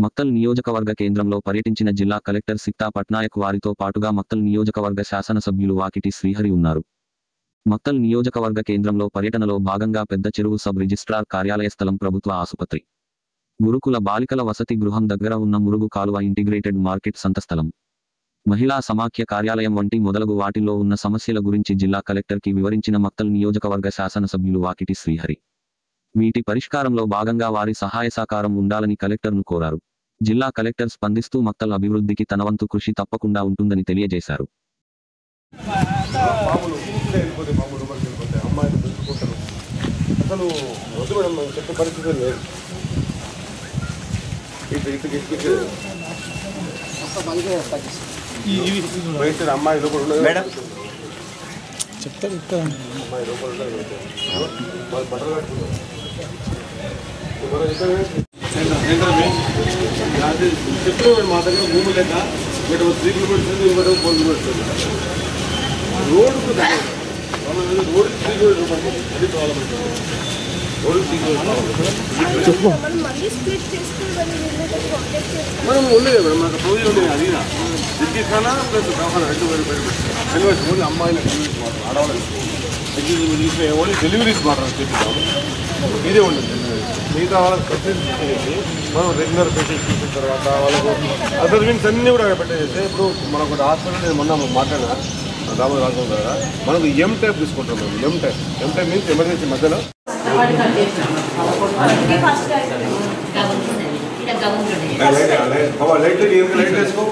మక్తల్ నియోజకవర్గ కేంద్రంలో పర్యటించిన జిల్లా కలెక్టర్ సిక్తా పట్నాయక్ వారితో పాటుగా మక్తల్ నియోజకవర్గ శాసనసభ్యులు వాకిటి శ్రీహరి ఉన్నారు. మక్తల్ నియోజకవర్గ కేంద్రంలో పర్యటనలో భాగంగా పెద్ద చెరువు సబ్ రిజిస్ట్రార్ కార్యాలయ స్థలం, ప్రభుత్వ ఆసుపత్రి, గురుకుల బాలికల వసతి గృహం దగ్గర ఉన్న మురుగు కాలువ, ఇంటిగ్రేటెడ్ మార్కెట్, సంత స్థలం, మహిళా సమాఖ్య కార్యాలయం వంటి మొదలగు వాటిల్లో ఉన్న సమస్యల గురించి జిల్లా కలెక్టర్కి వివరించిన మక్తల్ నియోజకవర్గ శాసనసభ్యులు వాకిటి శ్రీహరి వీటి పరిష్కారంలో భాగంగా వారి సహాయ సహకారం ఉండాలని కలెక్టర్ను కోరారు. జిల్లా కలెక్టర్ స్పందిస్తూ మక్తల్ అభివృద్ధికి తన వంతు కృషి తప్పకుండా ఉంటుందని తెలియజేశారు. చెప్పిన మా దగ్గర భూమి లేక ఇక్కడ 3 కిలోమీటర్స్ ఇంకోటి 4 కిలోమీటర్స్ రోడ్డుకు రోడ్డు 3 కిలోమీటర్స్ అది ప్రాబ్లం మనం ఉండేది మేడం. మాకు ప్రొవిజన్ ఉండేది. అది విద్యుత్ఖానా ప్లస్ దవాఖానా 2 వేరు అమ్మాయిల ఆడవాళ్ళకి ఓన్లీ డెలివరీస్ మాత్రం చెప్పిస్తాము. ఇదే ఉండదు. మిగతా వాళ్ళకి ఫెసిలిటీ మనం రెగ్యులర్ పేషెంట్స్ చూసిన తర్వాత వాళ్ళకు అదర్ వింగ్స్ అన్నీ కూడా పెట్టేస్తే ఇప్పుడు మనకు హాస్పిటల్ నేను మొన్న మాట్లాడినా రామోజీ రాజు కదా, మనకు ఎం టైప్ తీసుకుంటాం. మేము ఎం టైప్ మీన్స్ ఎమర్జెన్సీ మధ్యలో లైట్ వేసుకో.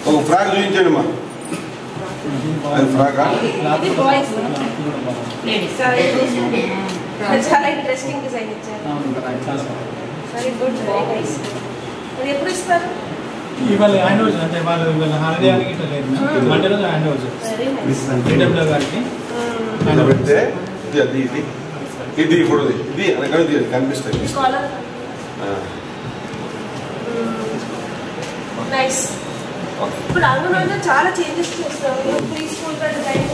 ఒక ఫ్రాక్ చూపించండి మా. అది ఫ్రాకా? చాలా ఇంట్రెస్టింగ్ డిజైన్ ఇచ్చారు. Very good, very nice. అది ఎప్పుడు ఇస్తారు? ఇవాళ హ్యాండ్ ఓవర్ అంటే వాళ్ళు ఇవాళ హాలిడేకి ఇట్లా లేదు, మండే రోజు హ్యాండ్ ఓవర్ DW గారికి పెడితే ఇది ఇది ఇది ఇప్పుడు ఇది అనగా కనిపిస్తుంది. నైస్. ఇప్పుడు అంగన్వాడీలో చాలా చేంజెస్ చేస్తాం. Pre school design